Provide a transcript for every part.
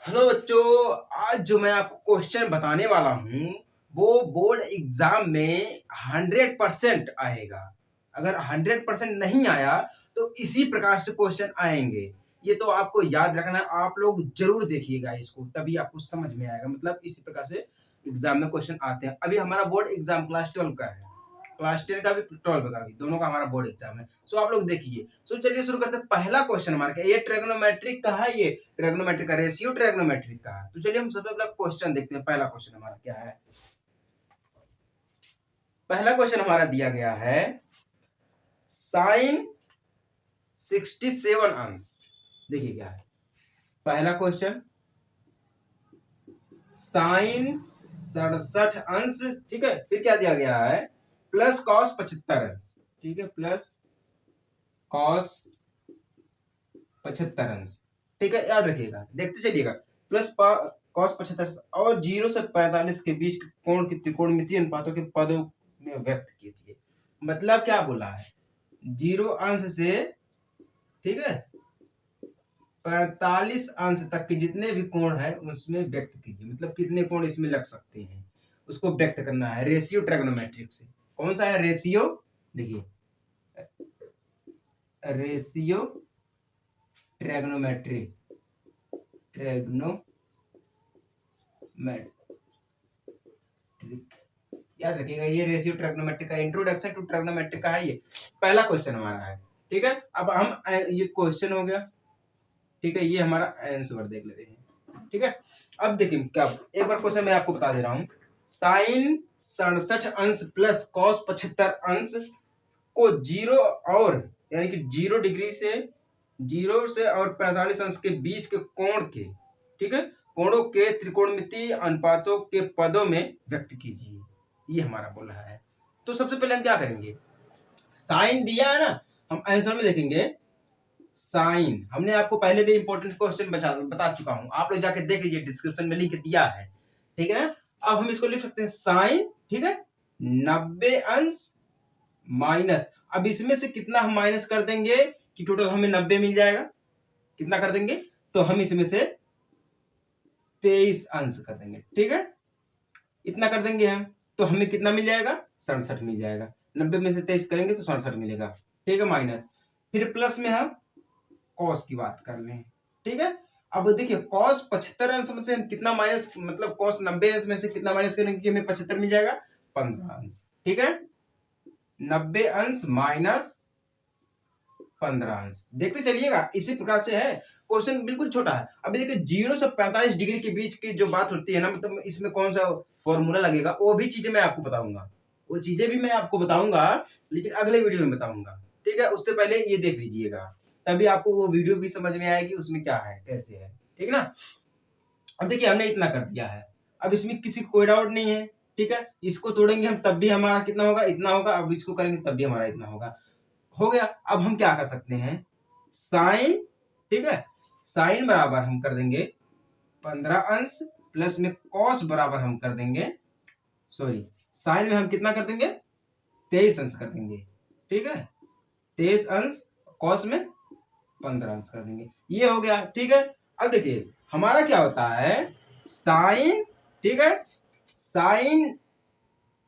Hello बच्चों, आज जो मैं आपको क्वेश्चन बताने वाला हूँ वो बोर्ड एग्जाम में 100% आएगा। अगर 100% नहीं आया तो इसी प्रकार से क्वेश्चन आएंगे। ये तो आपको याद रखना है, आप लोग जरूर देखिएगा इसको, तभी आपको समझ में आएगा। मतलब इसी प्रकार से एग्जाम में क्वेश्चन आते हैं। अभी हमारा बोर्ड एग्जाम क्लास 12 का है, क्लास 10 का भी 12 का भी, दोनों का हमारा बोर्ड एग्जाम है। सो आप लोग देखिए। सो चलिए शुरू करते हैं। पहला क्वेश्चन हमारा क्या, ये ट्रिग्नोमेट्रिक का है, ये ट्रिग्नोमेट्रिक का रेशियो ट्रिग्नोमेट्रिक का है। तो चलिए हम सबसे पहले क्वेश्चन देखते हैं। पहला क्वेश्चन हमारा क्या है, पहला क्वेश्चन हमारा दिया गया है साइन 67 अंश। देखिए क्या है पहला क्वेश्चन, साइन 67 अंश, ठीक है। फिर क्या दिया गया है, प्लस कॉस 75 अंश, ठीक है, प्लस कॉस 75 अंश, ठीक है। याद रखिएगा, देखते चलिएगा। प्लस कॉस 75 और 0 से 45 के बीच कोण की त्रिकोणमितीय अनुपातों के पदों में व्यक्त कीजिए। मतलब क्या बोला है, 0 अंश से, ठीक है, 45 अंश तक के जितने भी कोण है उसमें व्यक्त कीजिए। मतलब कितने कोण इसमें लग सकते हैं उसको व्यक्त करना है रेशियो ट्रिग्नोमेट्रिक से। कौन सा है रेशियो, देखिए, रेशियो ट्रिग्नोमेट्रिक, याद रखिएगा। ये रेशियो ट्रिग्नोमेट्रिक का इंट्रोडक्शन टू ट्रिग्नोमेट्रिक का है, ये पहला क्वेश्चन हमारा है, ठीक है। अब हम ये क्वेश्चन हो गया, ठीक है, ये हमारा आंसर देख लेते हैं, ठीक है। अब देखिए क्या, एक बार क्वेश्चन मैं आपको बता दे रहा हूं। साइन 67 अंश प्लस कॉस 75 अंश को 0 और यानी कि 0 डिग्री से 0 से और 45 अंश के बीच के कोण के, ठीक है, कोणों के त्रिकोणमितीय अनुपातों के पदों में व्यक्त कीजिए। ये हमारा बोल रहा है। तो सबसे पहले हम क्या करेंगे, साइन दिया है ना, हम आंसर में देखेंगे साइन। हमने आपको पहले भी इंपॉर्टेंट क्वेश्चन बता चुका हूं, आप लोग जाके देख लीजिए, डिस्क्रिप्शन में लिंक दिया है, ठीक है ना। अब हम इसको लिख सकते हैं साइन, ठीक है, 90 अंश माइनस, अब इसमें से कितना हम माइनस कर देंगे कि टोटल हमें 90 मिल जाएगा। कितना कर देंगे, तो हम इसमें से 23 अंश कर देंगे, ठीक है। इतना कर देंगे हम, तो हमें कितना मिल जाएगा, 67 मिल जाएगा। 90 में से 23 करेंगे तो 67 मिलेगा, ठीक है, माइनस। फिर प्लस में हम कॉस की बात कर लें, ठीक है। अब देखिए कॉस 75 अंश में से हम कितना माइनस, मतलब कॉस 90 अंश में से कितना माइनस करेंगे कि हमें 75 मिल जाएगा, 15 अंश, ठीक है। 90 अंश माइनस 15 अंश, देखते चलिएगा, इसी प्रकार से है। क्वेश्चन बिल्कुल छोटा है। अभी देखिए 0 से 45 डिग्री के बीच की जो बात होती है ना, मतलब इसमें कौन सा फॉर्मूला लगेगा, वो भी चीजें मैं आपको बताऊंगा, वो चीजें भी मैं आपको बताऊंगा, लेकिन अगले वीडियो में बताऊंगा, ठीक है। उससे पहले ये देख लीजिएगा, तभी आपको वो वीडियो भी समझ में आएगी, उसमें क्या है कैसे है, ठीक है ना। अब देखिए हमने इतना कर दिया है, अब इसमें किसी को कोई डाउट नहीं है, ठीक है। इसको तोड़ेंगे हम तब भी हमारा कितना होगा, इतना होगा। अब इसको करेंगे तब भी हमारा इतना होगा, हो गया। अब हम क्या कर सकते हैं, साइन, ठीक है, साइन बराबर हम कर देंगे 15 अंश, प्लस में कॉस बराबर हम कर देंगे, सॉरी, साइन में हम कितना कर देंगे, 23 अंश कर देंगे, ठीक है, 23 अंश, कॉस में 15 अंश कर देंगे। ये हो गया, ठीक है। अब देखिए हमारा क्या होता है, साइन, ठीक है, साइन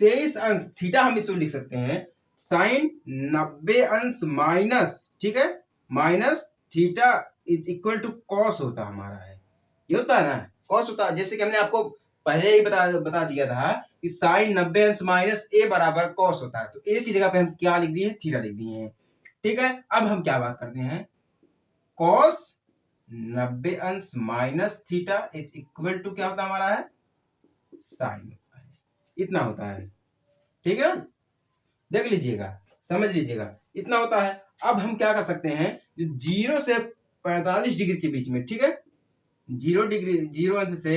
23 अंश थीटा, हम इसको लिख सकते हैं साइन 90 अंश माइनस, ठीक है, minus theta is equal to cos होता हमारा है, ये होता है ना, कॉस होता है। जैसे कि हमने आपको पहले ही बता दिया था कि साइन 90 अंश माइनस ए बराबर कॉस होता है। तो ए की जगह पे हम क्या लिख दिए, थीटा लिख दिए हैं, ठीक है। अब हम क्या बात करते हैं, कॉस 90 अंश minus theta is equal to क्या होता है हमारा है, साइन होता है, इतना होता है, ठीक है ना। देख लीजिएगा, समझ लीजिएगा, इतना होता है। अब हम क्या कर सकते हैं, 0 से 45 डिग्री के बीच में, ठीक है, 0 अंश से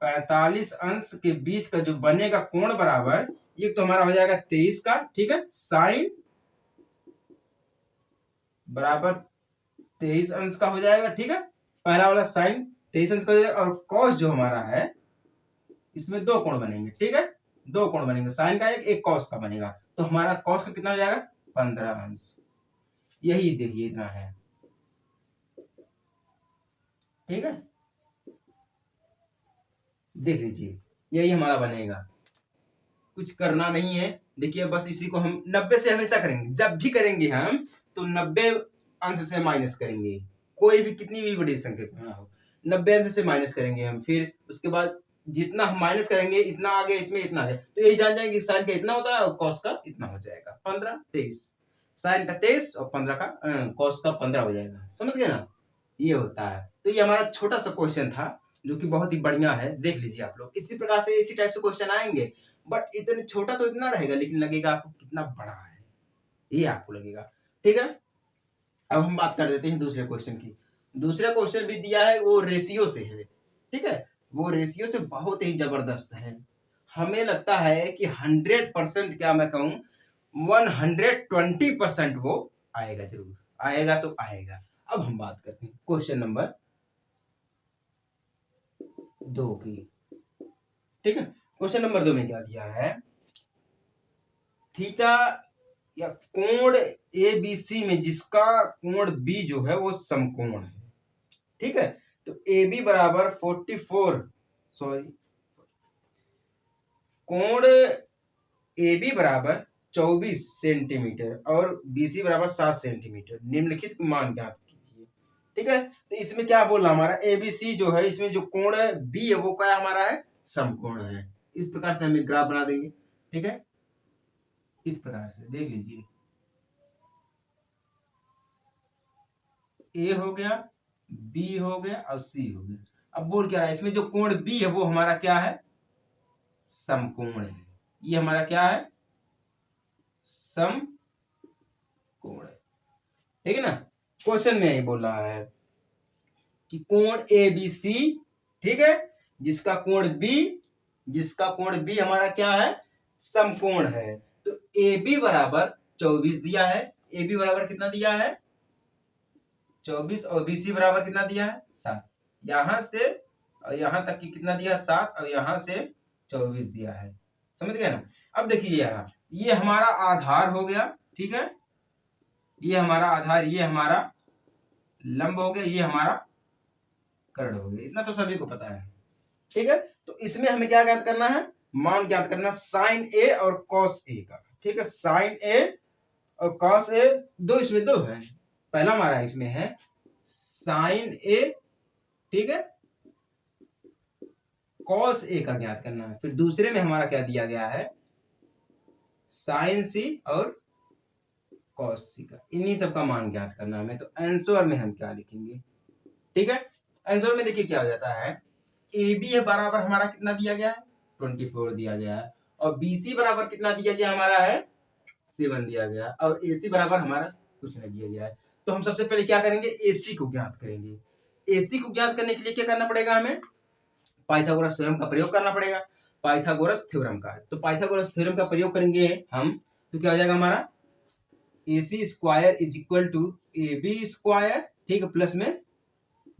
45 अंश के बीच का जो बनेगा कोण बराबर, ये तो हमारा हो जाएगा 23 का, ठीक है, साइन बराबर 23 अंश का हो जाएगा, ठीक है। पहला वाला साइन 23 अंश का हो जाएगा, और कॉस जो हमारा है इसमें दो कोण बनेंगे, ठीक है, दो कोण बनेंगे, साइन का एक कॉस का बनेगा। तो हमारा कॉस का कितना हो जाएगा, 15 अंश। यही देखिए इतना है, ठीक है। देख लीजिए यही हमारा बनेगा, कुछ करना नहीं है। देखिए बस इसी को हम 90 से हमेशा करेंगे, जब भी करेंगे हम तो 90 अंश से माइनस करेंगे, कोई भी कितनी भी बड़ी संख्या क्यों ना हो, 90 अंश से माइनस करेंगे हम। फिर उसके बाद जितना हम माइनस करेंगे इतना आगे, इसमें इतना आगे, तो यही जान जाएंगे साइन का इतना होता है और कॉस का इतना हो जाएगा। 15 23, साइन का 23 और 15 का कॉस का 15 हो जाएगा। समझ गए ना, ये होता है। तो ये हमारा छोटा सा क्वेश्चन था जो कि बहुत ही बढ़िया है, देख लीजिए आप लोग। इसी प्रकार से इसी टाइप से क्वेश्चन आएंगे, बट इतने छोटा तो इतना रहेगा, लेकिन लगेगा आपको कितना बड़ा है, ये आपको लगेगा। ठीक है, अब हम बात कर देते हैं दूसरे क्वेश्चन की। दूसरा क्वेश्चन भी दिया है, वो रेशियो से है। ठीक है, वो रेशियो से बहुत ही जबरदस्त है। हमें लगता है कि 100%, क्या मैं कहूं 120% वो आएगा, जरूर आएगा तो आएगा। अब हम बात करते हैं क्वेश्चन नंबर 2 की। ठीक है, क्वेश्चन नंबर 2 में क्या दिया है, थीटा या कोण एबीसी में जिसका कोण बी जो है वो समकोण है। ठीक है, तो ए बी बराबर 44, सॉरी, कोण ए बी बराबर 24 सेंटीमीटर और बीसी बराबर 7 सेंटीमीटर, निम्नलिखित मान ज्ञात कीजिए। ठीक है, तो इसमें क्या बोल रहा हमारा एबीसी जो है, इसमें जो कोण है बी है वो क्या हमारा है, समकोण है। इस प्रकार से हम एक ग्राफ बना देंगे। ठीक है, इस प्रकार से देख लीजिए, ए हो गया, बी हो गया और सी हो गया। अब बोल क्या रहा है, इसमें जो कोण बी है वो हमारा क्या है, समकोण है। ये हमारा क्या है, समकोण है। ठीक है ना, क्वेश्चन में यही बोल रहा है कि कोण ए बी सी, ठीक है, जिसका कोण बी हमारा क्या है, समकोण है। तो ए बी बराबर 24 दिया है, ए बी बराबर कितना दिया है 24, और बीसी बराबर कितना दिया है 7। यहां से और यहां तक की कितना दिया 7, और यहां से 24 दिया है। समझ गए ना। अब देखिए यार, ये हमारा आधार हो गया। ठीक है, ये हमारा आधार, ये हमारा लंब हो गया, ये हमारा कर्ण हो गया। इतना तो सभी को पता है। ठीक है, तो इसमें हमें क्या ज्ञात करना है, मान ज्ञात करना साइन ए और कॉस ए का। ठीक है, साइन ए और कॉस ए, दो इसमें दो है। पहला हमारा इसमें है साइन ए, ठीक है, कॉस ए का ज्ञात करना है। फिर दूसरे में हमारा क्या दिया गया है, साइन सी और कॉस सी का, इन्हीं सब का मान ज्ञात करना हमें। तो आंसर में हम क्या लिखेंगे, ठीक है, आंसर में देखिए क्या हो जाता है, ए बी है बराबर हमारा कितना दिया गया है 24 दिया गया है, और बीसी बराबर कितना दिया गया हमारा है 7 दिया गया, और एसी बराबर हमारा कुछ नहीं दिया गया है। तो हम सबसे पहले क्या करेंगे, एसी को ज्ञात करेंगे। एसी को ज्ञात करने के लिए क्या करना पड़ेगा, हमें पाइथागोरस थ्योरम का प्रयोग करना पड़ेगा। पाइथागोरस थ्योरम का, तो पाइथागोरस थ्योरम का प्रयोग करेंगे हम, तो क्या हो जाएगा हमारा AC square is equal to AB square, ठीक है, प्लस में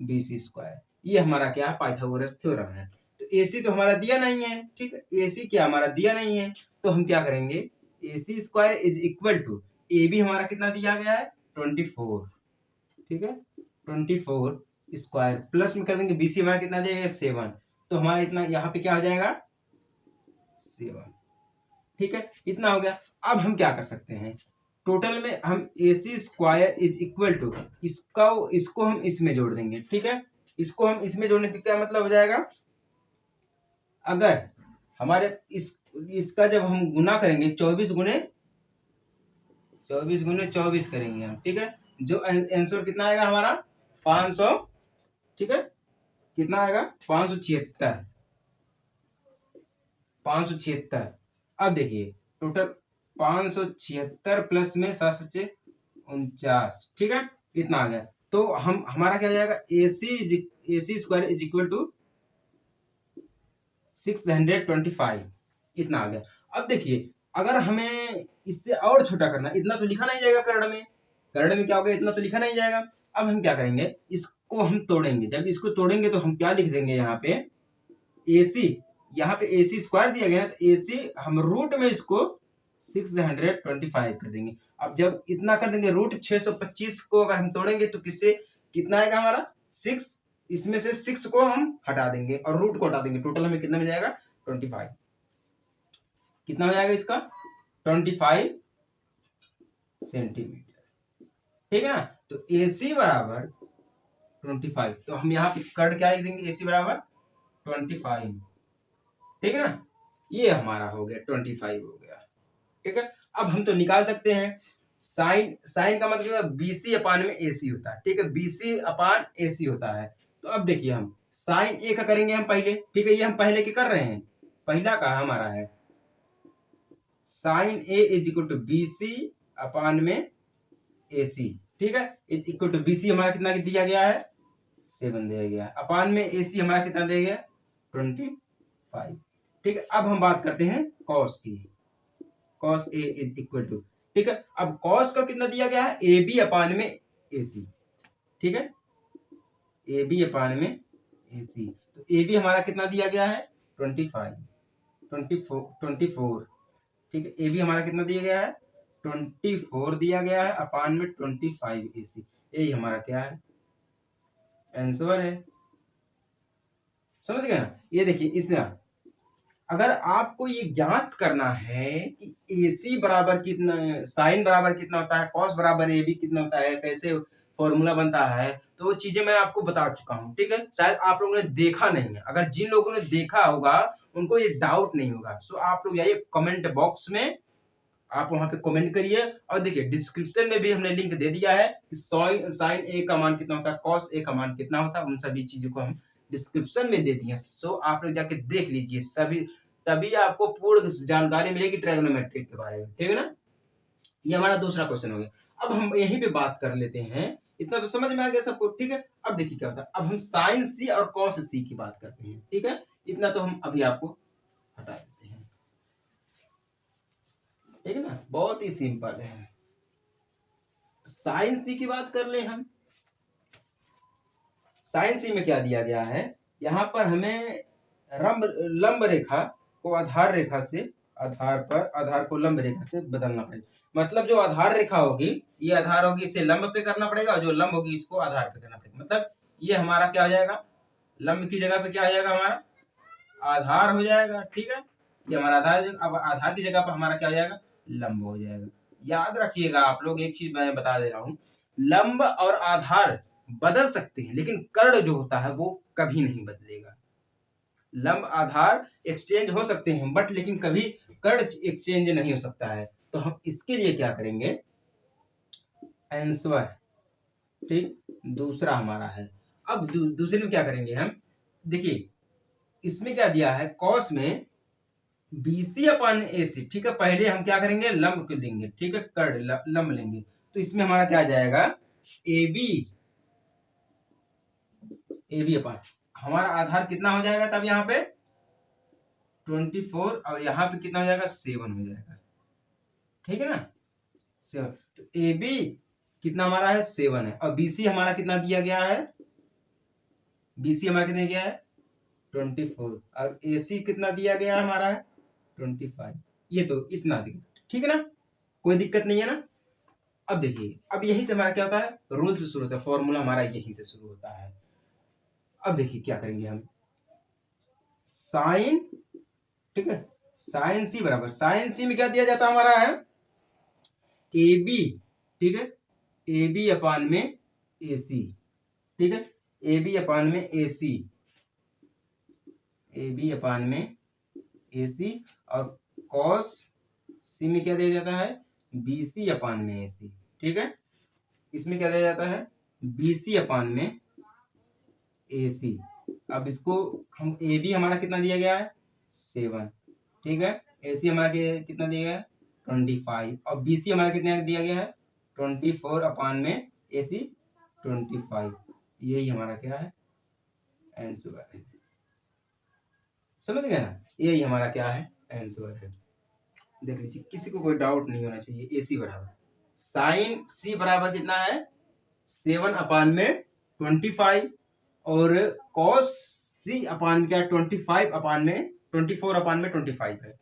BC स्क्वायर। ये हमारा क्या है, पाइथागोरस थ्योरम है। तो AC तो हमारा दिया नहीं है, ठीक है, AC क्या हमारा दिया नहीं है, तो हम क्या करेंगे, AC square is equal to AB हमारा कितना दिया गया है 24, ठीक है, 24 स्क्वायर प्लस में कर देंगे BC हमारा कितना दिया गया 7, तो हमारा इतना यहाँ पे क्या हो जाएगा 7। ठीक है, इतना हो गया। अब हम क्या कर सकते हैं, टोटल में हम AC square is equal to इसको हम इसमें जोड़ देंगे। ठीक है, इसको हम इसमें जोड़ने का क्या मतलब हो जाएगा, अगर हमारे इसका जब हम गुना करेंगे 24 गुने 24 करेंगे हम, ठीक है, जो आंसर कितना आएगा हमारा 500, ठीक है, कितना आएगा 576। अब देखिए टोटल 576 प्लस में 749, ठीक है, इतना आ गया। तो हम हमारा क्या हो जाएगा, AC square is equal to 625, इतना आ गया। अब देखिए अगर हमें इससे और छोटा करना, इतना तो लिखा नहीं जाएगा कर्ण में क्या हो गया, इतना तो लिखा नहीं जाएगा। अब हम क्या करेंगे, इसको हम तोड़ेंगे। जब इसको तोड़ेंगे तो हम क्या लिख देंगे, यहाँ पे AC, यहाँ पे AC स्क्वायर दिया गया है, तो AC हम रूट में इसको 625 कर देंगे। अब जब इतना कर देंगे, रूट 625 को अगर हम तोड़ेंगे तो किससे कितना आएगा हमारा 6 इसमें से 6 को हम हटा देंगे और रूट को हटा देंगे, टोटल हमें कितना मिल जाएगा 25। कितना हो जाएगा इसका 25 सेंटीमीटर। ठीक है ना। तो AC बराबर 25, तो हम यहाँ पे कट क्या लिख देंगे, AC बराबर 25। ठीक है ना, ये हमारा हो गया 25 हो गया। ठीक है, अब हम तो निकाल सकते हैं साइन, साइन का मतलब BC अपान में AC होता है। ठीक है, BC अपान AC होता है। तो अब देखिए हम साइन A का करेंगे हम पहले। ठीक है, ये हम पहले के कर रहे हैं, पहला का हमारा है sine A is equal to BC अपान में AC। ठीक है, इज इक्वल टू BC हमारा कितना दिया गया है 7 दिया गया, अपान में AC हमारा कितना दिया गया 25। ठीक है, अब हम बात करते हैं कॉस की, cos A is equal to, ठीक है, अब कॉस का कितना दिया गया है AB अपान में AC। ठीक है, AB अपान में AC, तो AB हमारा कितना दिया गया है 24। ठीक है, AB हमारा कितना दिया गया है 24 दिया गया है अपान में 25 AC। यही हमारा क्या है आंसर है। समझ गए ना। ये देखिए इसमें अगर आपको ये ज्ञात करना है कि AC बराबर कितना, साइन बराबर कितना होता है, कॉस बराबर AB कितना होता है, कैसे फॉर्मूला बनता है, तो वो चीजें मैं आपको बता चुका हूँ। ठीक है, शायद आप लोगों ने देखा नहीं है, अगर जिन लोगों ने देखा होगा उनको ये डाउट नहीं होगा। सो आप लोग जाइए कमेंट बॉक्स में, आप वहां पे कमेंट करिए, और देखिए डिस्क्रिप्शन में भी हमने लिंक दे दिया है कि साइन ए का मान कितना होता है, कॉस ए का मान कितना होता है, उन सभी चीजों को हम डिस्क्रिप्शन में दे दिए। सो आप लोग जाके देख लीजिए सभी, तभी आपको पूर्ण जानकारी मिलेगी ट्रिग्नोमेट्रिक के बारे में। ठीक है ना, ये हमारा दूसरा क्वेश्चन हो गया। अब हम यहीं पे बात कर लेते हैं, इतना तो समझ में आ गया सबको। ठीक है, अब देखिए क्या होता है, अब हम साइन सी और कॉस सी की बात करते हैं। ठीक है, इतना तो हम अभी आपको हटा देते हैं। ठीक है ना, बहुत ही सिंपल है। साइन सी की बात कर ले हम, साइन सी में क्या दिया गया है, यहाँ पर हमें लंब रेखा को आधार रेखा से, आधार को लंब रेखा से बदलना पड़ेगा। मतलब जो आधार रेखा होगी, ये आधार होगी, इसे लंब पे करना पड़ेगा, और जो लंब होगी इसको आधार पे करना पड़ेगा। मतलब ये हमारा क्या हो जाएगा, लंब की जगह पे क्या आ जाएगा हमारा आधार हो जाएगा। ठीक है, ये हमारा आधार, अब आधार की जगह पर हमारा क्या हो जाएगा लंब हो जाएगा। याद रखिएगा आप लोग, एक चीज मैं बता दे रहा हूँ, लंब और आधार बदल सकते हैं, लेकिन कर्ण जो होता है वो कभी नहीं बदलेगा। लंब आधार एक्सचेंज हो सकते हैं बट लेकिन कभी कर्ण एक्सचेंज नहीं हो सकता है। तो हम इसके लिए क्या करेंगे आंसर, ठीक, दूसरा हमारा है। अब दूसरे में क्या करेंगे हम, देखिए इसमें क्या दिया है, कॉस में BC अपान AC। ठीक है, पहले हम क्या करेंगे लंब को लेंगे। ठीक है, कर्ण लंब लेंगे, तो इसमें हमारा क्या आ जाएगा AB अपान, हमारा आधार कितना हो जाएगा तब यहाँ पे 24, और यहाँ पे कितना हो जाएगा 7 हो जाएगा। ठीक है ना, 7। तो AB कितना हमारा है 7 है, और BC हमारा कितना दिया गया है, BC हमारा कितना दिया है 24, और AC कितना दिया गया हमारा है 25। ये तो इतना दिक्कत, ठीक है ना, कोई दिक्कत नहीं है ना। अब देखिए, अब यही से हमारा क्या होता है रूल से शुरू होता है, फॉर्मूला हमारा यही से शुरू होता है। अब देखिए क्या करेंगे हम, साइन, ठीक है, साइन सी बराबर, साइन सी में क्या दिया जाता हमारा है AB। ठीक है, AB अपान में AC। ठीक है, AB अपान में AC, AB अपान में AC, और कॉस सी में क्या दिया जाता है BC अपान में AC। ठीक है, इसमें क्या दिया जाता है BC अपान में AC। अब इसको हम AB हमारा कितना दिया गया है 7। ठीक है, AC हमारा कितना दिया गया है 25, और BC हमारा कितना दिया गया है 24 अपान में AC 25। यही हमारा क्या है आंसर है। समझ गए ना, यही हमारा क्या है आंसर है। देख लीजिए, किसी को कोई डाउट नहीं होना चाहिए। AC बराबर साइन C बराबर कितना है 7 अपान में 25, और कॉस C अपान क्या 25 अपान में 24 अपान में 25 है।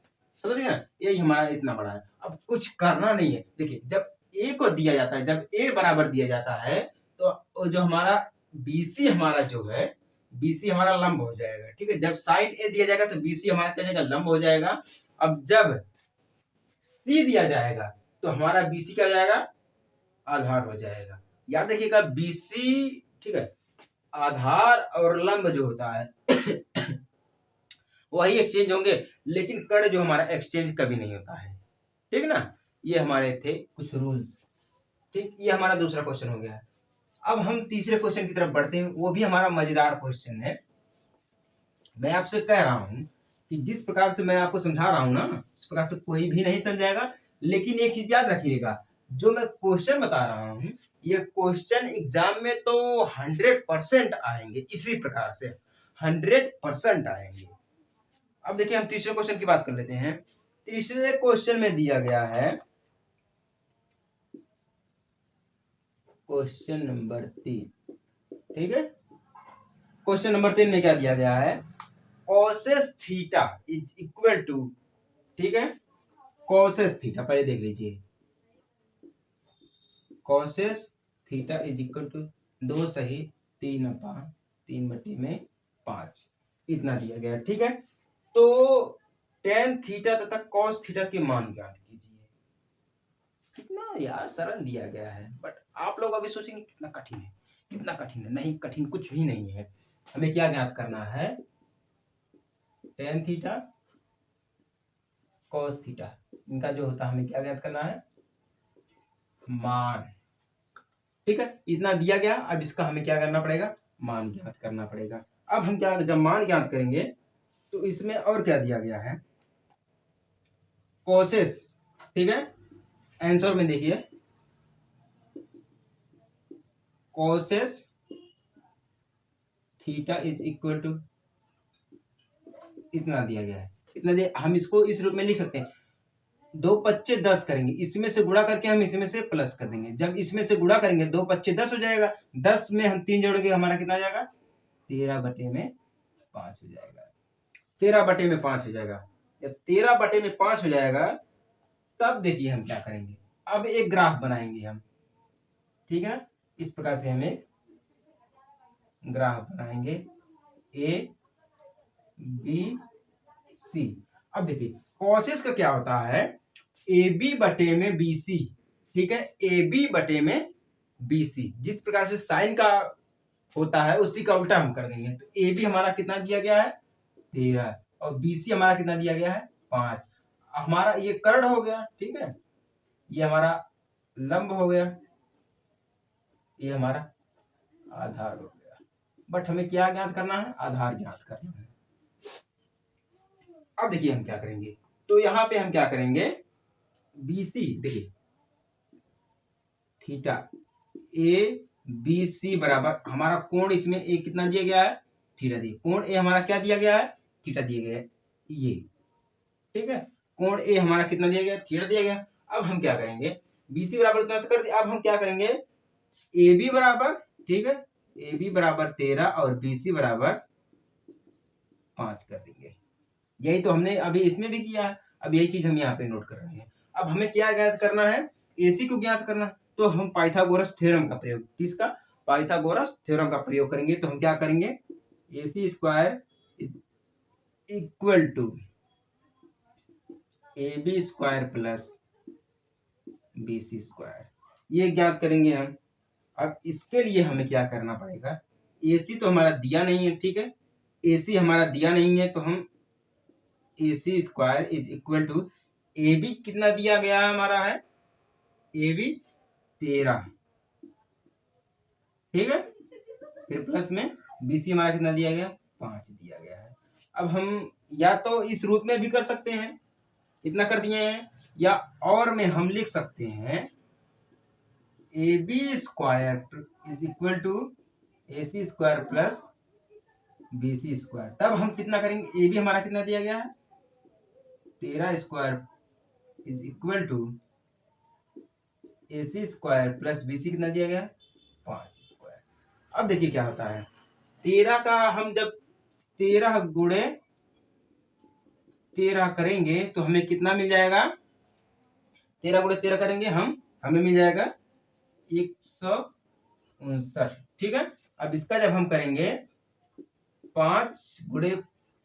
समझ गए ना, यही हमारा इतना बड़ा है। अब कुछ करना नहीं है। देखिए जब A को दिया जाता है, जब A बराबर दिया जाता है, तो जो हमारा BC हमारा जो है, BC हमारा लंब हो जाएगा, ठीक है। जब साइड A दिया जाएगा तो BC हमारा क्या हो जाएगा, लंब हो जाएगा। अब जब C दिया जाएगा तो हमारा BC क्या हो जाएगा, आधार हो जाएगा। याद रखिएगा BC, ठीक है, आधार और लंब जो होता है वही एक्सचेंज होंगे, लेकिन कर्ण जो हमारा एक्सचेंज कभी नहीं होता है, ठीक ना। ये हमारे थे कुछ रूल्स, ठीक। ये हमारा दूसरा क्वेश्चन हो गया। अब हम तीसरे क्वेश्चन की तरफ बढ़ते हैं, वो भी हमारा मजेदार क्वेश्चन है। मैं आपसे कह रहा हूं कि जिस प्रकार से मैं आपको समझा रहा हूं ना, उस प्रकार से कोई भी नहीं समझाएगा। लेकिन एक चीज याद रखिएगा, जो मैं क्वेश्चन बता रहा हूं, ये क्वेश्चन एग्जाम में तो 100% आएंगे, इसी प्रकार से 100% आएंगे। अब देखिए हम तीसरे क्वेश्चन की बात कर लेते हैं। तीसरे क्वेश्चन में दिया गया है, क्वेश्चन नंबर 3, ठीक है। क्वेश्चन नंबर 3 में क्या दिया गया है, cosec theta is equal to, ठीक है, कॉसेस थीटा पहले देख लीजिए, cosec theta is equal to 2 सही 3/3/5 इतना दिया गया, ठीक है। तो टेन थीटा तथा कॉस थीटा के मान ज्ञात कीजिए। कितना यार सरल दिया गया है, बट आप लोग अभी सोचेंगे कितना कठिन है, कितना कठिन है। नहीं, कठिन कुछ भी नहीं है। हमें क्या ज्ञात करना है, टेन थीटा कॉस थीटा, इनका जो होता है हमें क्या ज्ञात करना है, मान, ठीक है। इतना दिया गया, अब इसका हमें क्या करना पड़ेगा, मान ज्ञात करना पड़ेगा। अब हम क्या, जब मान ज्ञात करेंगे तो इसमें और क्या दिया गया है, कोसेस, ठीक है। आंसर में देखिए causes theta is equal to इतना दिया गया है, इतना दिया। हम इसको इस रूप में लिख सकते हैं, 2 पच्चे 10 करेंगे, इसमें से गुणा करके हम इसमें से प्लस कर देंगे। जब इसमें से गुणा करेंगे 2 पच्चे 10 हो जाएगा, 10 में हम 3 जोड़ेंगे, हमारा कितना आ जाएगा, 13/5 हो जाएगा, 13/5 हो जाएगा। जब 13/5 हो जाएगा, तब देखिए हम क्या करेंगे, अब एक ग्राफ बनाएंगे हम, ठीक है। इस प्रकार से हमें ग्राफ बनाएंगे ए बी सी। अब देखिए कॉसेस का क्या होता है, ए बी बटे में बी सी, ठीक है, ए बी बटे में बी सी। जिस प्रकार से साइन का होता है उसी का उल्टा हम कर देंगे। तो ए बी हमारा कितना दिया गया है, 13, और बी सी हमारा कितना दिया गया है, 5। हमारा ये कर्ण हो गया, ठीक है, ये हमारा लंब हो गया, ये हमारा आधार हो गया। बट हमें क्या ज्ञात करना है, आधार ज्ञात करना है। अब देखिए हम क्या करेंगे, तो यहां पे हम क्या करेंगे, BC देखिए थीटा ए बी सी बराबर, हमारा कोण इसमें ए कितना दिया गया है, थीटा दिया, कोण ए हमारा क्या दिया गया है, थीटा दिया गया है, ये, ठीक है। कोण ए हमारा कितना दिया गया, थीटा दिया गया। अब हम क्या करेंगे, BC बराबर इतना तो कर दिया, अब हम क्या करेंगे, ए बी बराबर, ठीक है, ए बी बराबर 13 और BC बराबर 5 कर देंगे। यही तो हमने अभी इसमें भी किया है, अब यही चीज हम यहाँ पे नोट कर रहे हैं। अब हमें क्या ज्ञात करना है, AC को ज्ञात करना, तो हम पाइथागोरस थ्योरम का प्रयोग, किसका, पाइथागोरस थ्योरम का प्रयोग करेंगे। तो हम क्या करेंगे, AC square equal to AB square plus BC square, ये ज्ञात करेंगे हम। अब इसके लिए हमें क्या करना पड़ेगा, AC तो हमारा दिया नहीं है, ठीक है, AC हमारा दिया नहीं है, तो हम AC square is equal to AB कितना दिया गया है हमारा है, AB 13, ठीक है, फिर प्लस में BC हमारा कितना दिया गया, 5 दिया गया है। अब हम या तो इस रूप में भी कर सकते हैं, इतना कर दिए हैं, या और में हम लिख सकते हैं AB square is equal to AC square plus BC square. तब हम कितना करेंगे, AB हमारा कितना दिया गया है, 13 square is equal to AC square plus BC कितना दिया गया, 5 स्क्वायर। अब देखिए क्या होता है, 13 का हम जब 13 गुणे 13 करेंगे तो हमें कितना मिल जाएगा, 13 गुणे 13 करेंगे हम, हमें मिल जाएगा 159, ठीक है। अब इसका जब हम करेंगे 5 गुणे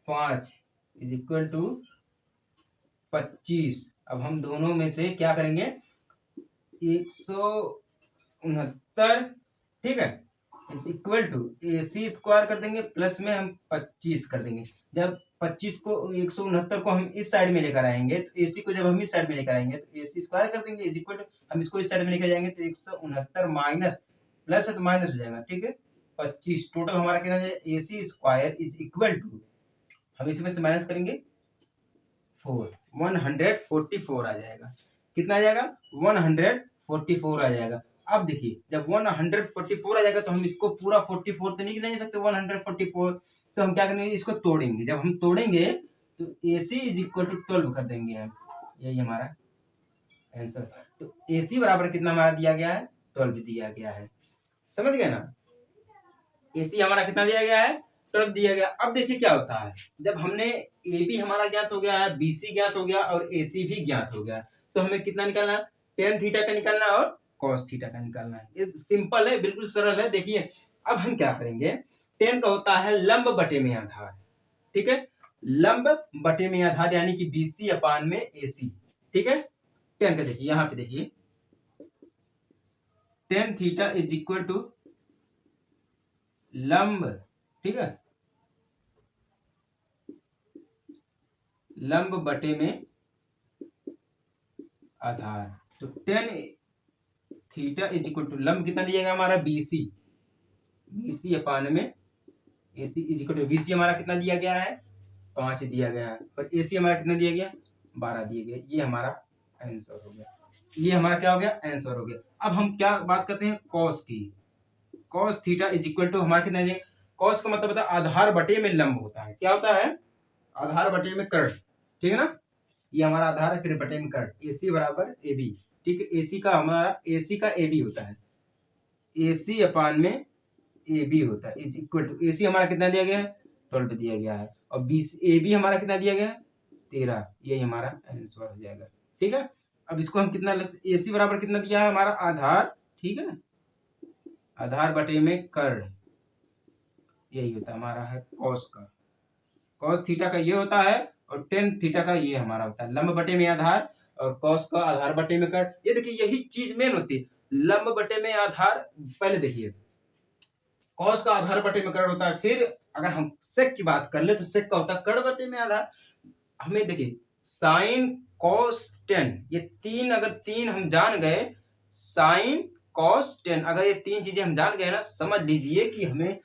5 इज इक्वल टू 25। अब हम दोनों में से क्या करेंगे 169, ठीक है, is equal to AC square कर देंगे प्लस में हम 25 कर देंगे। जब 25 को 169 को हम इस साइड में लेकर आएंगे तो AC को जब हम इस साइड में लेकर आएंगे तो AC स्क्वायर कर देंगे इज इक्वल टू, हम इसको इस साइड में लेकर जाएंगे तो 169 माइनस प्लस है तो माइनस हो जाएगा, ठीक है, 25 टोटल हमारा कितना हो जाएगा AC square is equal to, हम इसमें से माइनस करेंगे 144 आ जाएगा। कितना आ जाएगा 144 आ जाएगा। अब देखिए जब 144 आ जाएगा तो हम इसको पूरा 44 तो नहीं सकते 144, तो हम क्या करेंगे इसको तोड़ेंगे। जब हम तोड़ेंगे तो AC इज इक्वल टू 12 कर देंगे हम, यही हमारा आंसर। तो AC बराबर कितना हमारा दिया गया है 12 दिया गया है, समझ गए ना। AC हमारा कितना दिया गया है 12 दिया गया। अब देखिए क्या होता है जब हमने AB हमारा ज्ञात हो गया है, BC ज्ञात हो गया और AC भी ज्ञात हो गया, तो हमें कितना निकालना है tan थीटा का निकालना है और cos थीटा का निकालना है। ये सिंपल है, बिल्कुल सरल है। देखिए अब हम क्या करेंगे, tan का होता है लंब बटे में आधार, ठीक है, लंब बटे में आधार यानी कि BC अपान में AC, ठीक है। tan का देखिए यहाँ पे देखिए tan theta is equal to लंब, ठीक है, लंब बटे में आधार। तो tan theta is equal to लंब कितना दिएगा हमारा BC अपान में AC is equal to, BC हमारा कितना दिया गया है 5 दिया गया है और AC हमारा कितना दिया गया 12 दिया गया। ये हमारा आंसर हो गया, ये हमारा क्या हो गया आंसर हो गया। अब हम क्या बात करते हैं cos की। cos theta is equal to हमारा कितना दिया, cos का मतलब होता है आधार बटे में लंब होता है, क्या होता है आधार बटे में कर्ण, ठीक है ना। ये हमारा आधार है फिर बटे में कर्ण, AC बराबर AB, ठीक है। AC का हमारा AC का AB होता है, AC अपान में AB होता है इज इक्वल टू, AC हमारा कितना दिया गया है 12 दिया गया है और AB हमारा कितना दिया गया है 13, यही हमारा आंसर हो जाएगा, ठीक है। अब इसको हम कितना AC बराबर कितना दिया है हमारा आधार, ठीक है, आधार बटे में कर्ण, यही होता है हमारा है cos का, cos थीटा का ये होता है और tan थीटा का ये हमारा होता है लंब बटे में आधार और cos का आधार बटे में कर्ण। ये देखिए यही चीज मेन होती है, लंब बटे में आधार, पहले देखिए cos का आधार बटे में कर्ण होता है, फिर अगर हम sec की बात कर ले तो sec का होता है कर्ण बटे में आधार। हमें देखिए sin cos tan, ये तीन अगर तीन हम जान गए, sin cos tan अगर ये तीन चीजें हम जान गए ना, समझ लीजिए कि हमें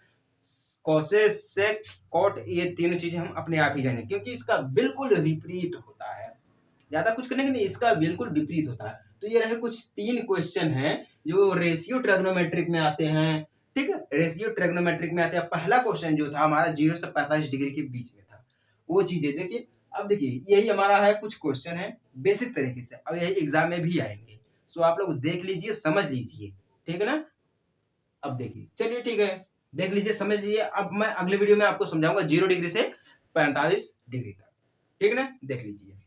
cosec sec cot ये तीनों चीजें हम अपने आप ही जानेंगे, क्योंकि इसका बिल्कुल विपरीत होता है, ज्यादा कुछ करने के नहीं, इसका बिल्कुल विपरीत होता है। तो ये रहे कुछ 3 क्वेश्चन हैं जो रेशियो ट्रिग्नोमेट्रिक में आते हैं, ठीक है, रेशियो ट्रिग्नोमेट्रिक में आते हैं। पहला क्वेश्चन जो था हमारा 0 से 45 डिग्री के बीच में था, वो चीजें देखिए। अब देखिए यही हमारा है, कुछ क्वेश्चन है बेसिक तरीके से, अब यही एग्जाम में भी आएंगे, सो आप लोग देख लीजिए समझ लीजिए, ठीक है ना। अब देखिए चलिए ठीक है, देख लीजिए समझ लीजिए। अब मैं अगले वीडियो में आपको समझाऊंगा 0 डिग्री से 45 डिग्री तक, ठीक है ना, देख लीजिए।